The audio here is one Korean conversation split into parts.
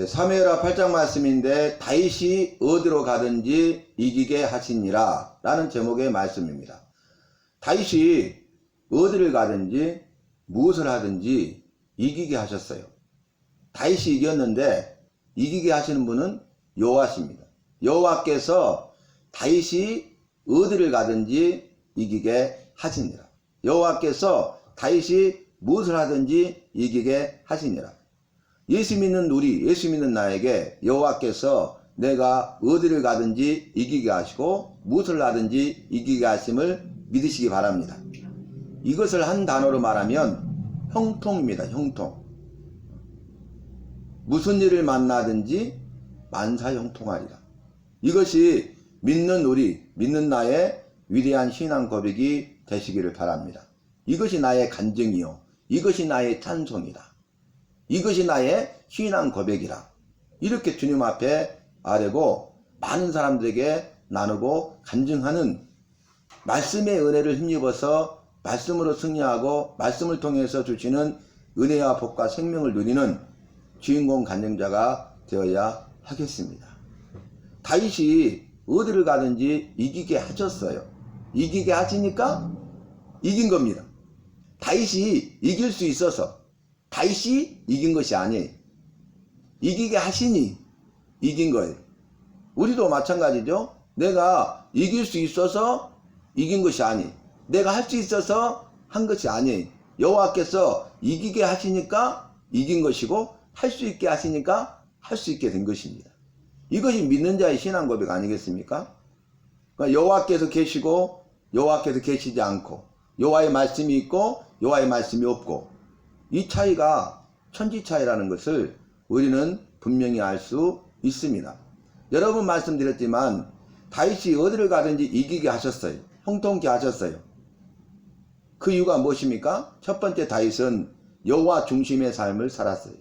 사무엘하 8장 말씀인데 다윗이 어디로 가든지 이기게 하시니라 라는 제목의 말씀입니다. 다윗이 어디를 가든지 무엇을 하든지 이기게 하셨어요. 다윗이 이겼는데 이기게 하시는 분은 여호와십니다. 여호와께서 다윗이 어디를 가든지 이기게 하시니라. 여호와께서 다윗이 무엇을 하든지 이기게 하시니라. 예수 믿는 우리, 예수 믿는 나에게 여호와께서 내가 어디를 가든지 이기게 하시고 무엇을 하든지 이기게 하심을 믿으시기 바랍니다. 이것을 한 단어로 말하면 형통입니다. 형통. 무슨 일을 만나든지 만사형통하리라. 이것이 믿는 우리, 믿는 나의 위대한 신앙 고백이 되시기를 바랍니다. 이것이 나의 간증이요, 이것이 나의 찬송이다. 이것이 나의 신앙 고백이라. 이렇게 주님 앞에 아뢰고 많은 사람들에게 나누고 간증하는 말씀의 은혜를 힘입어서 말씀으로 승리하고 말씀을 통해서 주시는 은혜와 복과 생명을 누리는 주인공 간증자가 되어야 하겠습니다. 다윗이 어디를 가든지 이기게 하셨어요. 이기게 하시니까 이긴 겁니다. 다윗이 이길 수 있어서, 다윗이 이긴 것이 아니에요. 이기게 하시니 이긴 거예요. 우리도 마찬가지죠. 내가 이길 수 있어서 이긴 것이 아니에요. 내가 할 수 있어서 한 것이 아니에요. 여호와께서 이기게 하시니까 이긴 것이고 할 수 있게 하시니까 할 수 있게 된 것입니다. 이것이 믿는 자의 신앙 고백 아니겠습니까? 그러니까 여호와께서 계시고 여호와께서 계시지 않고, 여호와의 말씀이 있고 여호와의 말씀이 없고, 이 차이가 천지 차이라는 것을 우리는 분명히 알 수 있습니다. 여러 번 말씀드렸지만 다윗이 어디를 가든지 이기게 하셨어요. 형통케 하셨어요. 그 이유가 무엇입니까? 첫 번째, 다윗은 여호와 중심의 삶을 살았어요.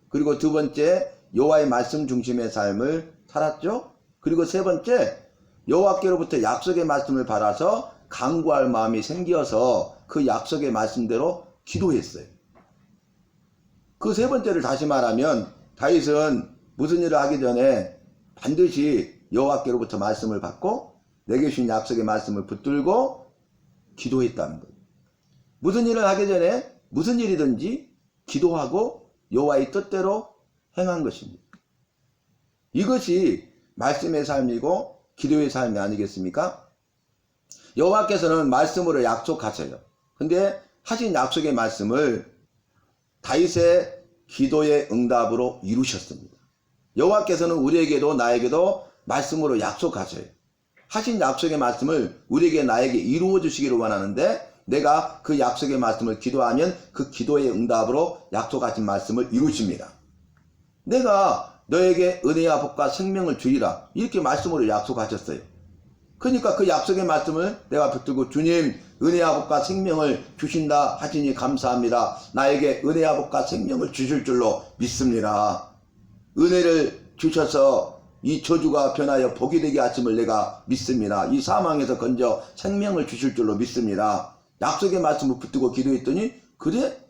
그리고 두 번째, 여호와의 말씀 중심의 삶을 살았죠. 그리고 세 번째, 여호와께로부터 약속의 말씀을 받아서 간구할 마음이 생겨서 그 약속의 말씀대로 기도했어요. 그 세 번째를 다시 말하면 다윗은 무슨 일을 하기 전에 반드시 여호와께로부터 말씀을 받고 내게 주신 약속의 말씀을 붙들고 기도했다는 거예요. 무슨 일을 하기 전에 무슨 일이든지 기도하고 여호와의 뜻대로 행한 것입니다. 이것이 말씀의 삶이고 기도의 삶이 아니겠습니까? 여호와께서는 말씀으로 약속하셔요. 근데 하신 약속의 말씀을 다윗의 기도의 응답으로 이루셨습니다. 여호와께서는 우리에게도 나에게도 말씀으로 약속하셔요. 하신 약속의 말씀을 우리에게 나에게 이루어 주시기를 원하는데, 내가 그 약속의 말씀을 기도하면 그 기도의 응답으로 약속하신 말씀을 이루십니다. 내가 너에게 은혜와 복과 생명을 주리라, 이렇게 말씀으로 약속하셨어요. 그러니까 그 약속의 말씀을 내가 붙들고, 주님 은혜와 복과 생명을 주신다 하시니 감사합니다. 나에게 은혜와 복과 생명을 주실 줄로 믿습니다. 은혜를 주셔서 이 저주가 변하여 복이 되게 하심을 내가 믿습니다. 이 사망에서 건져 생명을 주실 줄로 믿습니다. 약속의 말씀을 붙들고 기도했더니 그래?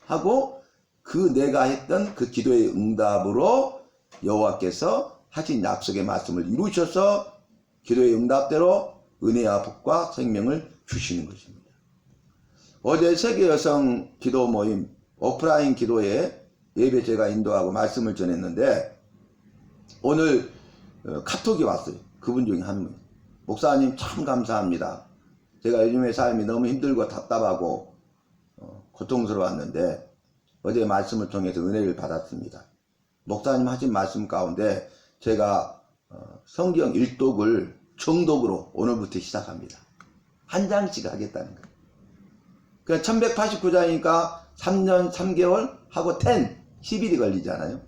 하고 그 내가 했던 그 기도의 응답으로 여호와께서 하신 약속의 말씀을 이루셔서 기도의 응답대로 은혜와 복과 생명을 주시는 것입니다. 어제 세계 여성 기도 모임 오프라인 기도에 예배 제가 인도하고 말씀을 전했는데, 오늘 카톡이 왔어요. 그분 중에 한 분. 목사님 참 감사합니다. 제가 요즘의 삶이 너무 힘들고 답답하고 고통스러웠는데 어제 말씀을 통해서 은혜를 받았습니다. 목사님 하신 말씀 가운데 제가 성경 일독을 정독으로 오늘부터 시작합니다. 한 장씩 하겠다는 거예요. 그러니까 1189장이니까 3년 3개월 하고 10일이 걸리잖아요.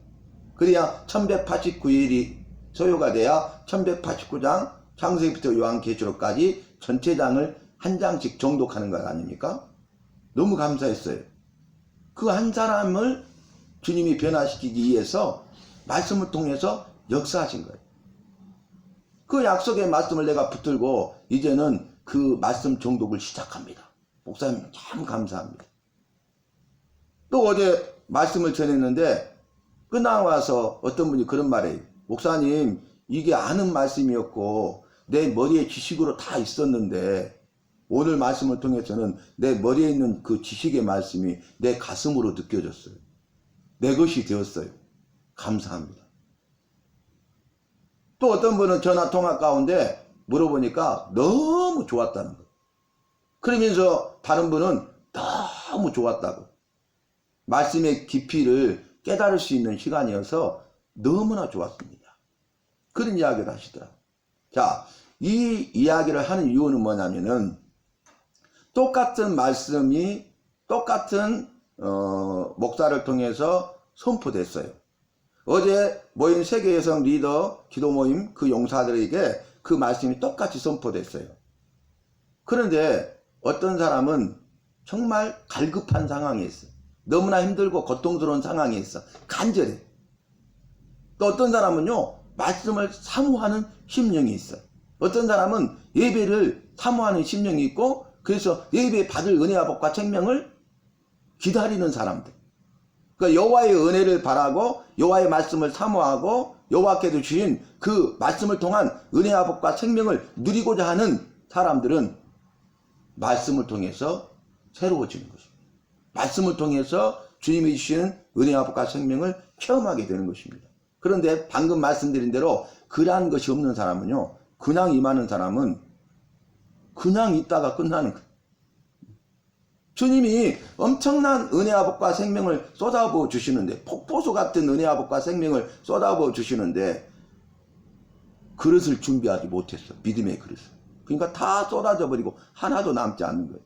그래야 1189일이 소요가 돼야 1189장 창세기부터 요한계시록까지 전체 장을 한 장씩 정독하는 것 아닙니까? 너무 감사했어요. 그 한 사람을 주님이 변화시키기 위해서 말씀을 통해서 역사하신 거예요. 그 약속의 말씀을 내가 붙들고 이제는 그 말씀 정독을 시작합니다. 목사님 참 감사합니다. 또 어제 말씀을 전했는데 끝나고 와서 어떤 분이 그런 말이에요. 목사님, 이게 아는 말씀이었고 내 머리에 지식으로 다 있었는데 오늘 말씀을 통해서는 내 머리에 있는 그 지식의 말씀이 내 가슴으로 느껴졌어요. 내 것이 되었어요. 감사합니다. 또 어떤 분은 전화 통화 가운데 물어보니까 너무 좋았다는 거예요. 그러면서 다른 분은 너무 좋았다고. 말씀의 깊이를 깨달을 수 있는 시간이어서 너무나 좋았습니다. 그런 이야기를 하시더라고요. 자, 이 이야기를 하는 이유는 뭐냐면은 똑같은 말씀이 똑같은 목사를 통해서 선포됐어요. 어제 모인 세계 여성 리더 기도 모임 그 용사들에게 그 말씀이 똑같이 선포됐어요. 그런데 어떤 사람은 정말 갈급한 상황에 있어. 너무나 힘들고 고통스러운 상황에 있어. 간절해. 또 어떤 사람은요, 말씀을 사모하는 심령이 있어. 어떤 사람은 예배를 사모하는 심령이 있고, 그래서 예배 받을 은혜와 복과 생명을 기다리는 사람들. 그러니까 여호와의 은혜를 바라고 여호와의 말씀을 사모하고 여호와께서 주신 그 말씀을 통한 은혜와 복과 생명을 누리고자 하는 사람들은 말씀을 통해서 새로워지는 것입니다. 말씀을 통해서 주님이 주시는 은혜와 복과 생명을 체험하게 되는 것입니다. 그런데 방금 말씀드린 대로 그러한 것이 없는 사람은요, 그냥 임하는 사람은 그냥 있다가 끝나는 거예요. 주님이 엄청난 은혜와 복과 생명을 쏟아부어 주시는데, 폭포수 같은 은혜와 복과 생명을 쏟아부어 주시는데 그릇을 준비하지 못했어. 믿음의 그릇을. 그러니까 다 쏟아져 버리고 하나도 남지 않는 거예요.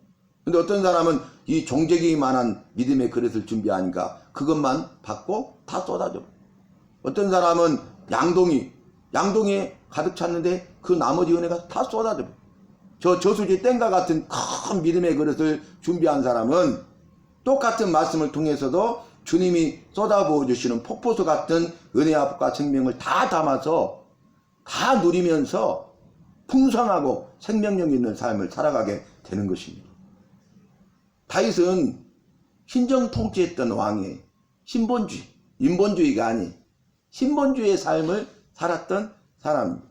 근데 어떤 사람은 이 종재기만한 믿음의 그릇을 준비하니까 그것만 받고 다 쏟아져 버려요. 어떤 사람은 양동이에 가득 찼는데 그 나머지 은혜가 다 쏟아져 버려요. 저 저수지 땡과 같은 큰 믿음의 그릇을 준비한 사람은 똑같은 말씀을 통해서도 주님이 쏟아부어 주시는 폭포수 같은 은혜와 복과 생명을 다 담아서 다 누리면서 풍성하고 생명력 있는 삶을 살아가게 되는 것입니다. 다윗은 신정 통치했던 왕이에요. 신본주의, 인본주의가 아닌 신본주의의 삶을 살았던 사람입니다.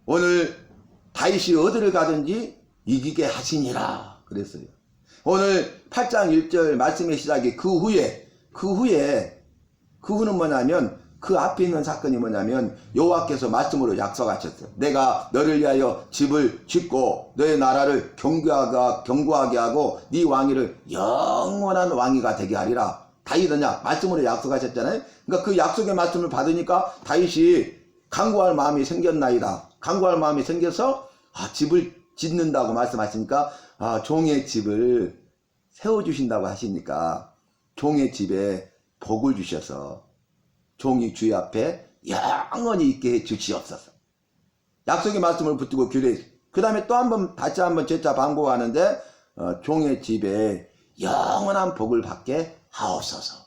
오늘 다윗이 어디를 가든지 이기게 하시니라 그랬어요. 오늘 8장 1절 말씀의 시작이 그 후는 뭐냐면 그 앞에 있는 사건이 뭐냐면 여호와께서 말씀으로 약속하셨어요. 내가 너를 위하여 집을 짓고 너의 나라를 견고하게 하고 네 왕위를 영원한 왕위가 되게 하리라. 다윗은야 말씀으로 약속하셨잖아요. 그러니까 그 약속의 말씀을 받으니까 다윗이 간구할 마음이 생겼나이다. 간구할 마음이 생겨서 집을 짓는다고 말씀하시니까 종의 집을 세워주신다고 하시니까 종의 집에 복을 주셔서 종이 주의 앞에 영원히 있게 해 주시옵소서. 약속의 말씀을 붙들고 기도했어요. 그 다음에 또 다시 한번 재차 반복하는데 종의 집에 영원한 복을 받게 하옵소서.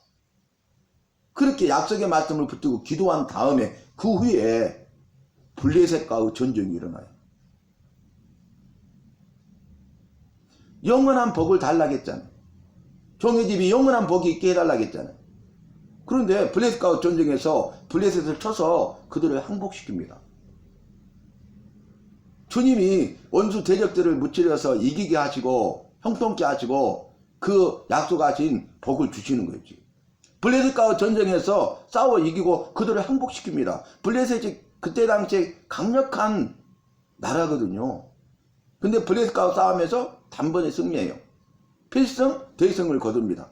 그렇게 약속의 말씀을 붙들고 기도한 다음에 그 후에 블레셋과의 전쟁이 일어나요. 영원한 복을 달라겠잖아요. 종의 집이 영원한 복이 있게 해달라겠잖아요. 그런데 블레셋과의 전쟁에서 블레셋을 쳐서 그들을 항복시킵니다. 주님이 원수 대적들을 무찌려서 이기게 하시고 형통케 하시고 그 약속하신 복을 주시는 거지. 블레셋과의 전쟁에서 싸워 이기고 그들을 항복시킵니다. 블레셋이 그때 당시에 강력한 나라거든요. 근데 블레셋과 싸움에서 단번에 승리해요. 필승, 대승을 거둡니다.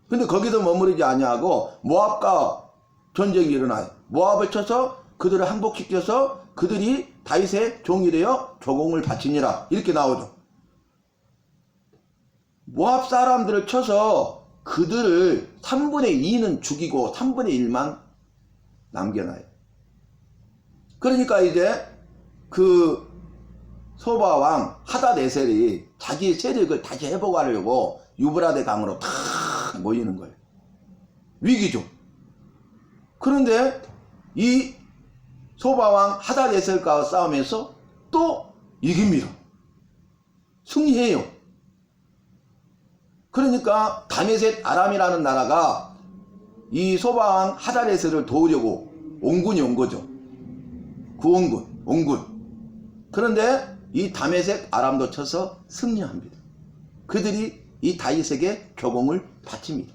근데 거기서 머무르지 아니하고 모압과 전쟁이 일어나요. 모압을 쳐서 그들을 항복시켜서 그들이 다윗의 종이 되어 조공을 바치니라. 이렇게 나오죠. 모압 사람들을 쳐서 그들을 3분의 2는 죽이고 3분의 1만 남겨놔요. 그러니까 이제 그 소바왕 하닷에셀이 자기의 세력을 다시 회복하려고 유브라데 강으로 탁 모이는 거예요. 위기죠. 그런데 이 소바왕 하닷에셀과 싸우면서 또 이깁니다. 승리해요. 그러니까 다메섹 아람이라는 나라가 이 소바왕 하다레스를 도우려고 온군이 온 거죠. 구원군, 온군. 그런데 이 다메섹 아람도 쳐서 승리합니다. 그들이 이 다윗에게 교공을 바칩니다.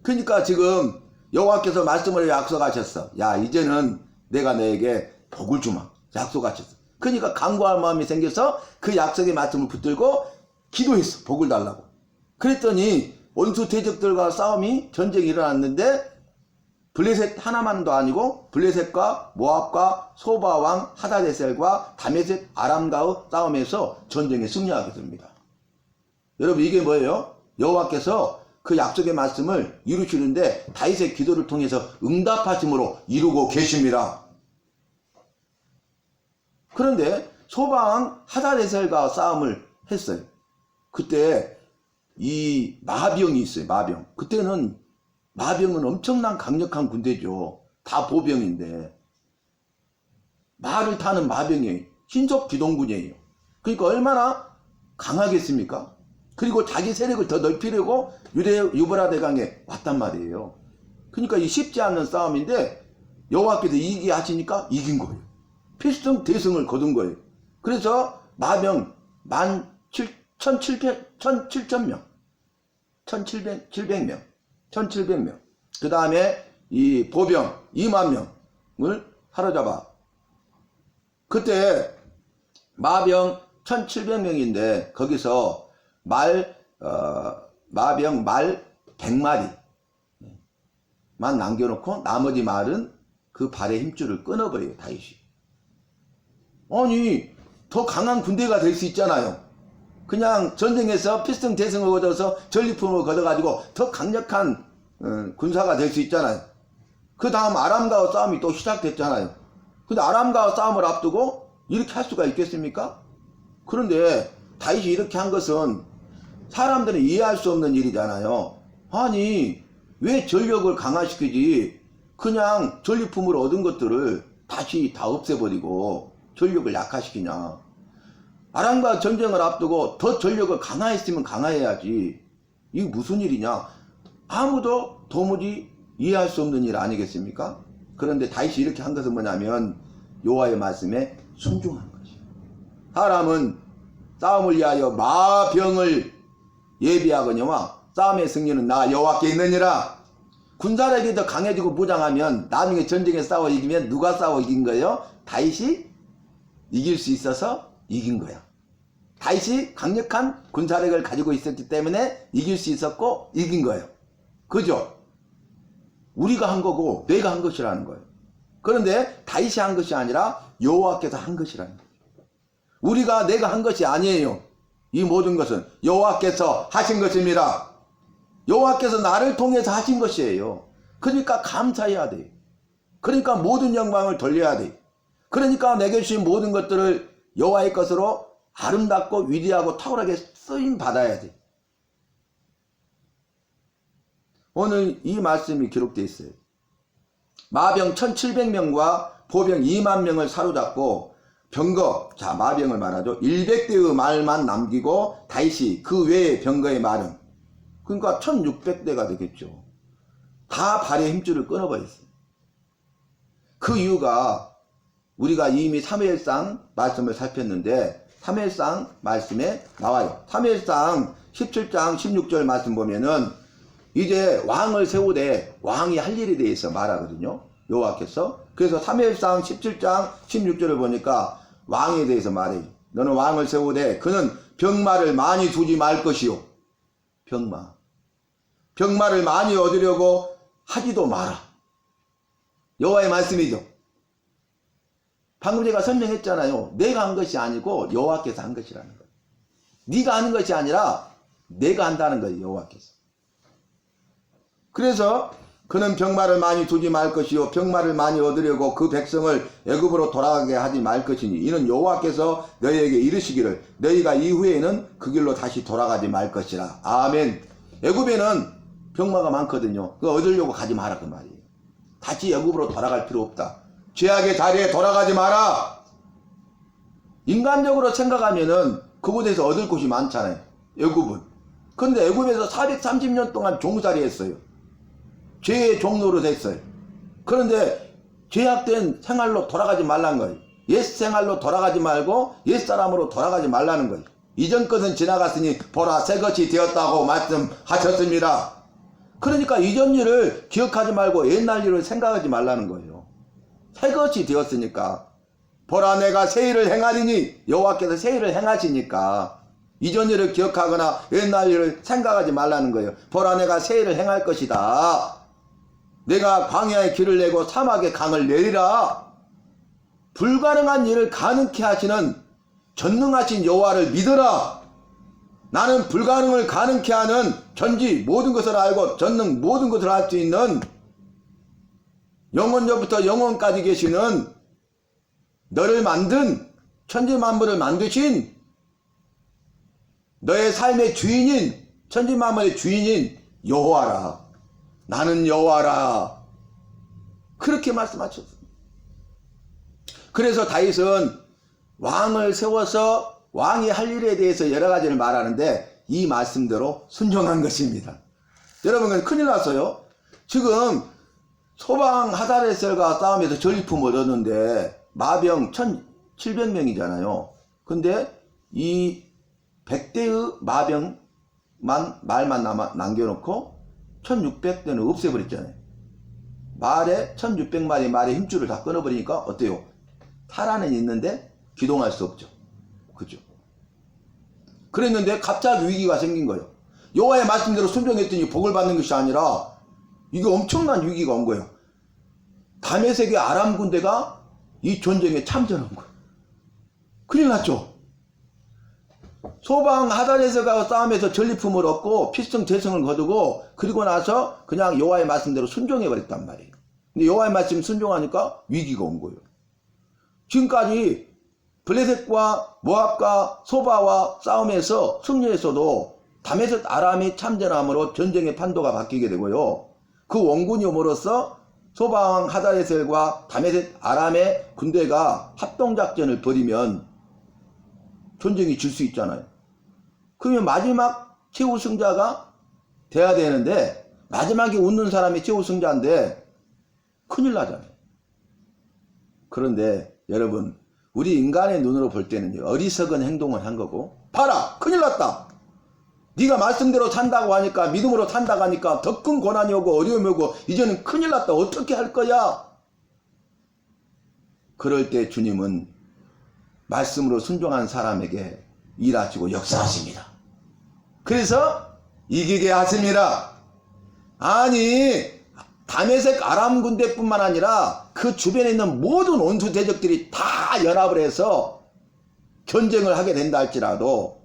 그러니까 지금 여호와께서 말씀을 약속하셨어. 야, 이제는 내가 너에게 복을 주마. 약속하셨어. 그러니까 간구할 마음이 생겨서 그 약속의 말씀을 붙들고 기도했어. 복을 달라고. 그랬더니 원수 대적들과 싸움이 전쟁이 일어났는데 블레셋 하나만도 아니고 블레셋과 모압과 소바왕 하다데셀과 다메섹 아람과의 싸움에서 전쟁에 승리하게 됩니다. 여러분, 이게 뭐예요? 여호와께서 그 약속의 말씀을 이루시는데 다윗의 기도를 통해서 응답하심으로 이루고 계십니다. 그런데 소바왕 하다데셀과 싸움을 했어요. 그때 이 마병이 있어요. 마병. 그때는 마병은 엄청난 강력한 군대죠. 다 보병인데 말을 타는 마병이에요. 신속 기동군이에요. 그러니까 얼마나 강하겠습니까? 그리고 자기 세력을 더 넓히려고 유브라 대강에 왔단 말이에요. 그러니까 이 쉽지 않은 싸움인데 여호와께서 이기게 하시니까 이긴 거예요. 필승 대승을 거둔 거예요. 그래서 마병 17,000명 1700명 그 다음에 이 보병 2만 명을 사로잡아. 그때 마병 1700명인데 거기서 마병 말 100마리만 남겨놓고 나머지 말은 그 발의 힘줄을 끊어버려요. 다윗이. 아니, 더 강한 군대가 될 수 있잖아요. 그냥 전쟁에서 필승 대승을 거둬서 전리품을 거둬가지고 더 강력한 군사가 될 수 있잖아요. 그 다음 아람과 싸움이 또 시작됐잖아요. 근데 아람과 싸움을 앞두고 이렇게 할 수가 있겠습니까? 그런데 다윗이 이렇게 한 것은 사람들은 이해할 수 없는 일이잖아요. 아니, 왜 전력을 강화시키지 그냥 전리품으로 얻은 것들을 다시 다 없애버리고 전력을 약화시키냐. 아람과 전쟁을 앞두고 더 전력을 강화했으면 강화해야지. 이게 무슨 일이냐. 아무도 도무지 이해할 수 없는 일 아니겠습니까? 그런데 다윗이 이렇게 한 것은 뭐냐면 여호와의 말씀에 순종한 것이에요. 사람은 싸움을 위하여 마병을 예비하거니와 싸움의 승리는 나 여호와께 있느니라. 군사력이 더 강해지고 무장하면 나중에 전쟁에 싸워 이기면 누가 싸워 이긴 거예요? 다윗이 이길 수 있어서 이긴 거야. 다윗이 강력한 군사력을 가지고 있었기 때문에 이길 수 있었고 이긴 거예요. 그죠? 우리가 한 거고 내가 한 것이라는 거예요. 그런데 다윗이 한 것이 아니라 여호와께서 한 것이라는 거예요. 우리가 내가 한 것이 아니에요. 이 모든 것은 여호와께서 하신 것입니다. 여호와께서 나를 통해서 하신 것이에요. 그러니까 감사해야 돼요. 그러니까 모든 영광을 돌려야 돼요. 그러니까 내게 주신 모든 것들을 여호와의 것으로 아름답고 위대하고 탁월하게 쓰임 받아야 돼. 오늘 이 말씀이 기록되어 있어요. 마병 1700명과 보병 2만 명을 사로잡고 병거, 자 마병을 말하죠. 100대의 말만 남기고 다윗이 그 외의 병거의 말은 그러니까 1600대가 되겠죠. 다 발의 힘줄을 끊어버렸어요. 그 이유가 우리가 이미 사무엘상 말씀을 살폈는데 사무엘상 말씀에 나와요. 사무엘상 17장 16절 말씀 보면은 이제 왕을 세우되 왕이 할 일에 대해서 말하거든요. 여호와께서. 그래서 사무엘상 17장 16절을 보니까 왕에 대해서 말해요. 너는 왕을 세우되 그는 병마를 많이 두지 말 것이요. 병마를 많이 얻으려고 하지도 마라. 여호와의 말씀이죠. 방금 제가 설명했잖아요. 내가 한 것이 아니고 여호와께서 한 것이라는 거예요. 네가 하는 것이 아니라 내가 한다는 거예요. 여호와께서. 그래서 그는 병마를 많이 두지 말 것이요 병마를 많이 얻으려고 그 백성을 애굽으로 돌아가게 하지 말 것이니 이는 여호와께서 너희에게 이르시기를 너희가 이후에는 그 길로 다시 돌아가지 말 것이라. 아멘. 애굽에는 병마가 많거든요. 그거 얻으려고 가지 마라 그 말이에요. 다시 애굽으로 돌아갈 필요 없다. 죄악의 자리에 돌아가지 마라. 인간적으로 생각하면은 그곳에서 얻을 곳이 많잖아요. 애굽은. 그런데 애굽에서 430년 동안 종살이 했어요. 죄의 종로로 됐어요. 그런데 죄악된 생활로 돌아가지 말라는 거예요. 옛 생활로 돌아가지 말고 옛 사람으로 돌아가지 말라는 거예요. 이전 것은 지나갔으니 보라 새 것이 되었다고 말씀하셨습니다. 그러니까 이전 일을 기억하지 말고 옛날 일을 생각하지 말라는 거예요. 새 것이 되었으니까 보라 내가 새 일을 행하리니 여호와께서 새 일을 행하시니까 이전 일을 기억하거나 옛날 일을 생각하지 말라는 거예요. 보라 내가 새 일을 행할 것이다. 내가 광야에 길을 내고 사막에 강을 내리라. 불가능한 일을 가능케 하시는 전능하신 여호와를 믿어라. 나는 불가능을 가능케 하는 전지 모든 것을 알고 전능 모든 것을 할 수 있는 영원전부터 영원까지 계시는 너를 만든 천지만물을 만드신 너의 삶의 주인인 천지만물의 주인인 여호와라. 나는 여호와라. 그렇게 말씀하셨습니다. 그래서 다윗은 왕을 세워서 왕이 할 일에 대해서 여러 가지를 말하는데 이 말씀대로 순종한 것입니다. 여러분 큰일 났어요. 지금 소방 하다레셀과 싸움에서 전리품을 얻었는데 마병 1700명이잖아요. 근데 이 100대의 말만 남겨놓고 1600대는 없애버렸잖아요. 1600마리 말의 힘줄을 다 끊어버리니까 어때요? 살아는 있는데 기동할 수 없죠. 그죠? 그랬는데 갑자기 위기가 생긴 거예요. 여호와의 말씀대로 순종했더니 복을 받는 것이 아니라 이게 엄청난 위기가 온 거예요. 다메섹의 아람 군대가 이 전쟁에 참전한 거예요. 큰일 났죠. 소방 하다레셀과 싸움에서 전리품을 얻고 필승 대승을 거두고 그리고 나서 그냥 여호와의 말씀대로 순종해 버렸단 말이에요. 근데 여호와의 말씀 순종하니까 위기가 온 거예요. 지금까지 블레셋과 모압과 소바와 싸움에서 승리했어도 다메섹 아람이 참전함으로 전쟁의 판도가 바뀌게 되고요. 그 원군이 옴으로써 소바왕 하다레셀과 다메섹 아람의 군대가 합동작전을 벌이면 전쟁이 질 수 있잖아요. 그러면 마지막 최우승자가 돼야 되는데 마지막에 웃는 사람이 최우승자인데 큰일 나잖아요. 그런데 여러분 우리 인간의 눈으로 볼 때는 어리석은 행동을 한 거고 봐라 큰일 났다. 네가 말씀대로 산다고 하니까 믿음으로 산다고 하니까 더 큰 고난이 오고 어려움이 오고 이제는 큰일 났다. 어떻게 할 거야? 그럴 때 주님은 말씀으로 순종한 사람에게 일하시고 역사하십니다. 그래서 이기게 하십니다. 아니 다메섹 아람 군대뿐만 아니라 그 주변에 있는 모든 원수 대적들이 다 연합을 해서 전쟁을 하게 된다 할지라도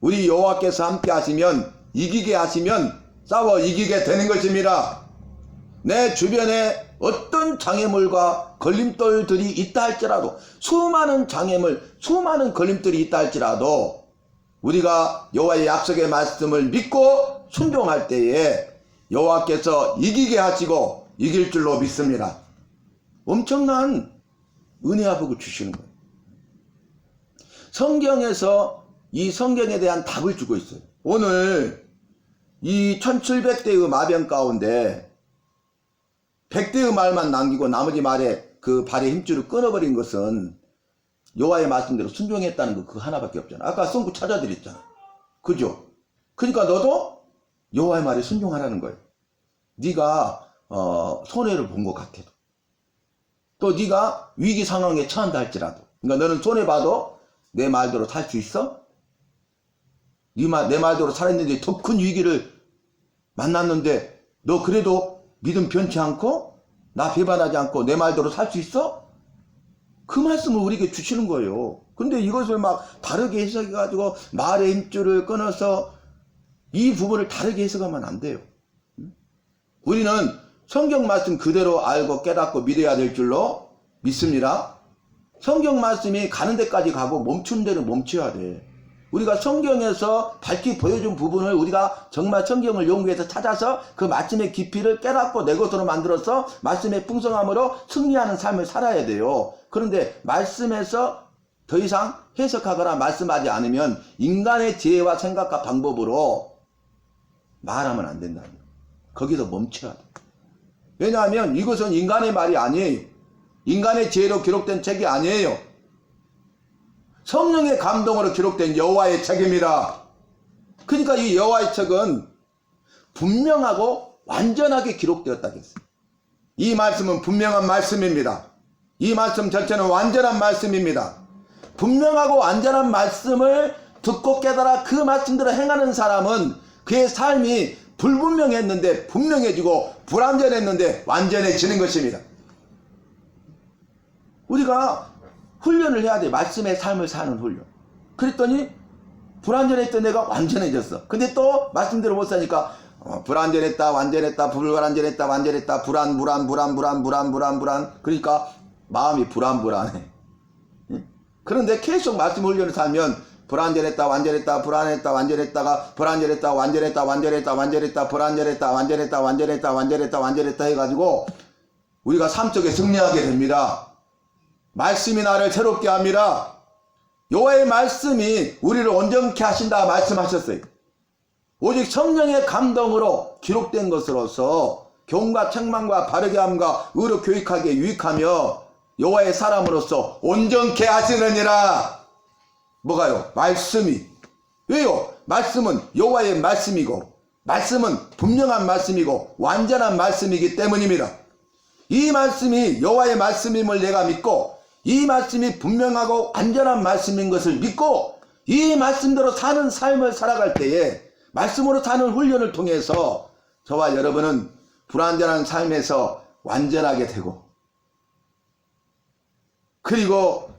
우리 여호와께서 함께 하시면 이기게 하시면 싸워 이기게 되는 것입니다. 내 주변에 어떤 장애물과 걸림돌들이 있다 할지라도 수많은 장애물, 수많은 걸림돌이 있다 할지라도 우리가 여호와의 약속의 말씀을 믿고 순종할 때에 여호와께서 이기게 하시고 이길 줄로 믿습니다. 엄청난 은혜와 복을 주시는 거예요. 성경에서 이 성경에 대한 답을 주고 있어요. 오늘 이 1700대의 마병 가운데 100대의 말만 남기고 나머지 말에 그 발의 힘줄을 끊어버린 것은 여호와의 말씀대로 순종했다는 거 그거 하나밖에 없잖아. 아까 성구 찾아드렸잖아. 그죠? 그러니까 너도 여호와의 말에 순종하라는 거예요. 네가 손해를 본 것 같아도 또 네가 위기 상황에 처한다 할지라도 그러니까 너는 손해봐도 내 말대로 살 수 있어? 내 말대로 살았는데 더 큰 위기를 만났는데 너 그래도 믿음 변치 않고 나 배반하지 않고 내 말대로 살 수 있어? 그 말씀을 우리에게 주시는 거예요. 근데 이것을 막 다르게 해석해가지고 말의 힘줄을 끊어서 이 부분을 다르게 해석하면 안 돼요. 우리는 성경 말씀 그대로 알고 깨닫고 믿어야 될 줄로 믿습니다. 성경 말씀이 가는 데까지 가고 멈춘 데는 멈춰야 돼. 우리가 성경에서 밝히 보여준 부분을 우리가 정말 성경을 연구해서 찾아서 그 말씀의 깊이를 깨닫고 내 것으로 만들어서 말씀의 풍성함으로 승리하는 삶을 살아야 돼요. 그런데 말씀에서 더 이상 해석하거나 말씀하지 않으면 인간의 지혜와 생각과 방법으로 말하면 안 된다. 거기서 멈춰야 돼. 왜냐하면 이것은 인간의 말이 아니에요. 인간의 지혜로 기록된 책이 아니에요. 성령의 감동으로 기록된 여호와의 책입니다. 그러니까 이 여호와의 책은 분명하고 완전하게 기록되었다겠어요. 이 말씀은 분명한 말씀입니다. 이 말씀 전체는 완전한 말씀입니다. 분명하고 완전한 말씀을 듣고 깨달아 그 말씀대로 행하는 사람은 그의 삶이 불분명했는데 분명해지고 불완전했는데 완전해지는 것입니다. 우리가 훈련을 해야 돼. 말씀의 삶을 사는 훈련. 그랬더니 불완전했던 내가 완전해졌어. 근데 또 말씀대로 못 사니까 불완전했다, 완전했다, 불완전했다, 완전했다, 불안. 그러니까 마음이 불안해. 그런데 계속 말씀 훈련을 살면 불완전했다, 완전했다, 불안했다, 완전했다가 불완전했다, 완전했다, 불완전했다 해가지고 우리가 삶 속에 승리하게 됩니다. 말씀이 나를 새롭게 합니다. 여호와의 말씀이 우리를 온전케 하신다 말씀하셨어요. 오직 성령의 감동으로 기록된 것으로서 교훈과 책망과 바르게 함과 의로 교육하기에 유익하며 여호와의 사람으로서 온전케 하시느니라. 뭐가요? 말씀이. 왜요? 말씀은 여호와의 말씀이고 말씀은 분명한 말씀이고 완전한 말씀이기 때문입니다. 이 말씀이 여호와의 말씀임을 내가 믿고 이 말씀이 분명하고 완전한 말씀인 것을 믿고 이 말씀대로 사는 삶을 살아갈 때에 말씀으로 사는 훈련을 통해서 저와 여러분은 불완전한 삶에서 완전하게 되고 그리고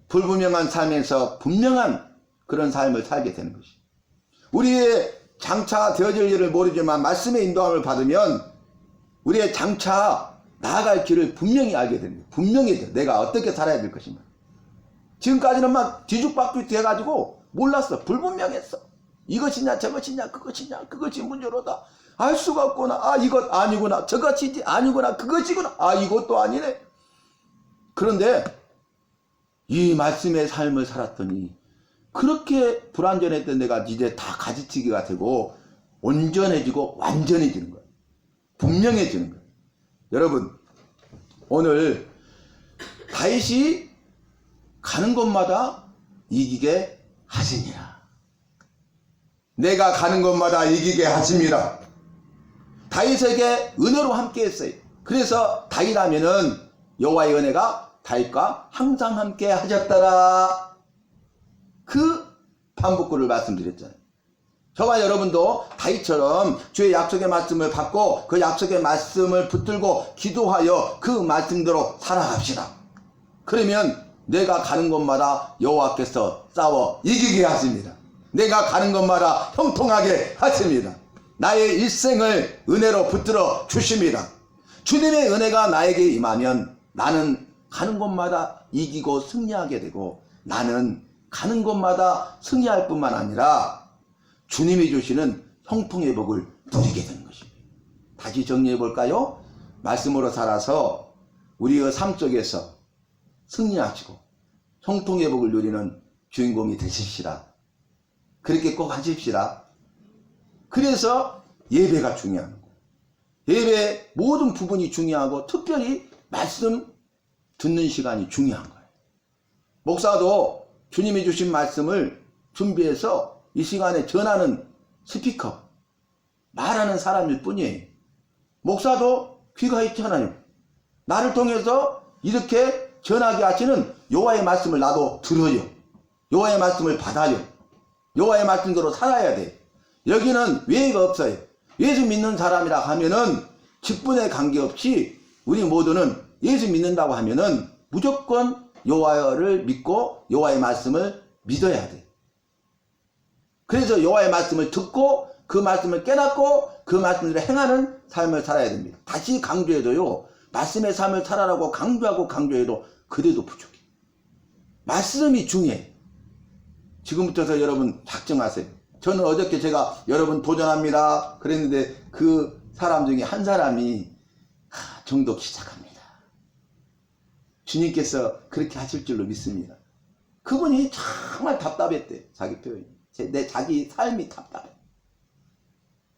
불분명한 삶에서 분명한 그런 삶을 살게 되는 것입니다. 우리의 장차 되어질 일을 모르지만 말씀의 인도함을 받으면 우리의 장차 나아갈 길을 분명히 알게 됩니다. 분명히 내가 어떻게 살아야 될 것인가. 지금까지는 막 뒤죽박죽 해가지고 몰랐어. 불분명했어. 이것이냐 저것이냐 그것이 문제로다. 알 수가 없구나. 아 이것 아니구나. 저것이지 아니구나. 그것이구나. 아 이것도 아니네. 그런데 이 말씀의 삶을 살았더니 그렇게 불완전했던 내가 이제 다 가지치기가 되고 온전해지고 완전해지는 거예요. 분명해지는 거예요. 여러분 오늘 다윗이 가는 곳마다 이기게 하시니라. 내가 가는 곳마다 이기게 하심이라. 다윗에게 은혜로 함께 했어요. 그래서 다윗 하면은 여호와의 은혜가 다윗과 항상 함께 하셨더라. 그 반복구를 말씀드렸잖아요. 저와 여러분도 다윗처럼 주의 약속의 말씀을 받고 그 약속의 말씀을 붙들고 기도하여 그 말씀대로 살아갑시다. 그러면 내가 가는 곳마다 여호와께서 싸워 이기게 하십니다. 내가 가는 곳마다 형통하게 하십니다. 나의 일생을 은혜로 붙들어 주십니다. 주님의 은혜가 나에게 임하면 나는 가는 곳마다 이기고 승리하게 되고 나는 가는 곳마다 승리할 뿐만 아니라 주님이 주시는 형통의 복을 누리게 되는 것입니다. 다시 정리해 볼까요? 말씀으로 살아서 우리의 삶 속에서 승리하시고 형통의 복을 누리는 주인공이 되십시다. 그렇게 꼭 하십시다. 그래서 예배가 중요한 거예요. 예배의 모든 부분이 중요하고 특별히 말씀 듣는 시간이 중요한 거예요. 목사도 주님이 주신 말씀을 준비해서 이 시간에 전하는 스피커, 말하는 사람일 뿐이에요. 목사도 귀가 있잖아요. 나를 통해서 이렇게 전하게 하시는 여호와의 말씀을 나도 들어요. 여호와의 말씀을 받아요. 여호와의 말씀대로 살아야 돼. 여기는 예의가 없어요. 예수 믿는 사람이라 하면은 직분에 관계없이 우리 모두는 예수 믿는다고 하면은 무조건 여호와를 믿고 여호와의 말씀을 믿어야 돼. 그래서 여호와의 말씀을 듣고 그 말씀을 깨닫고 그 말씀대로 행하는 삶을 살아야 됩니다. 다시 강조해도요. 말씀의 삶을 살아라고 강조해도 그래도 부족해. 말씀이 중요해. 지금부터 여러분 작정하세요. 저는 어저께 제가 여러분 도전합니다 그랬는데 그 사람 중에 한 사람이 정독 시작합니다. 주님께서 그렇게 하실 줄로 믿습니다. 그분이 정말 답답했대. 자기 표현이. 자기 삶이 답답해.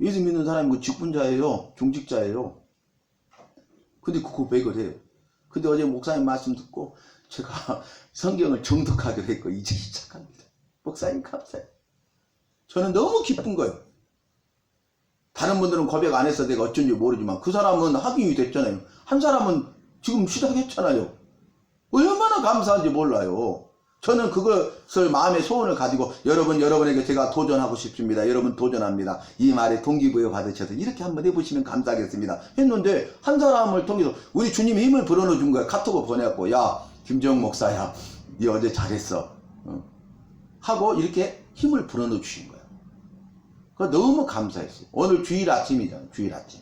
예수 믿는 사람이 그 직분자예요. 중직자예요. 근데 그 고백을 해요. 근데 어제 목사님 말씀 듣고 제가 성경을 정독하기로 했고 이제 시작합니다. 목사님 감사해요. 저는 너무 기쁜 거예요. 다른 분들은 고백 안 해서 내가 어쩐지 모르지만 그 사람은 확인이 됐잖아요. 한 사람은 지금 시작했잖아요. 얼마나 감사한지 몰라요. 저는 그것을 마음의 소원을 가지고 여러분에게 제가 도전하고 싶습니다. 여러분 도전합니다. 이 말에 동기부여 받으셔서 이렇게 한번 해보시면 감사하겠습니다. 했는데 한 사람을 통해서 우리 주님이 힘을 불어넣어 준 거야. 카톡을 보내갖고 야 김정욱 목사야 니 어제 잘했어. 하고 이렇게 힘을 불어넣어 주신 거예요. 너무 감사했어요. 오늘 주일 아침이잖아요. 주일 아침.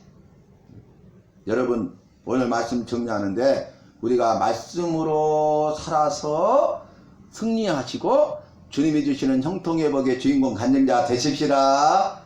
여러분 오늘 말씀 정리하는데 우리가 말씀으로 살아서 승리하시고 주님이 주시는 형통의 복의 주인공 간증자 되십시다.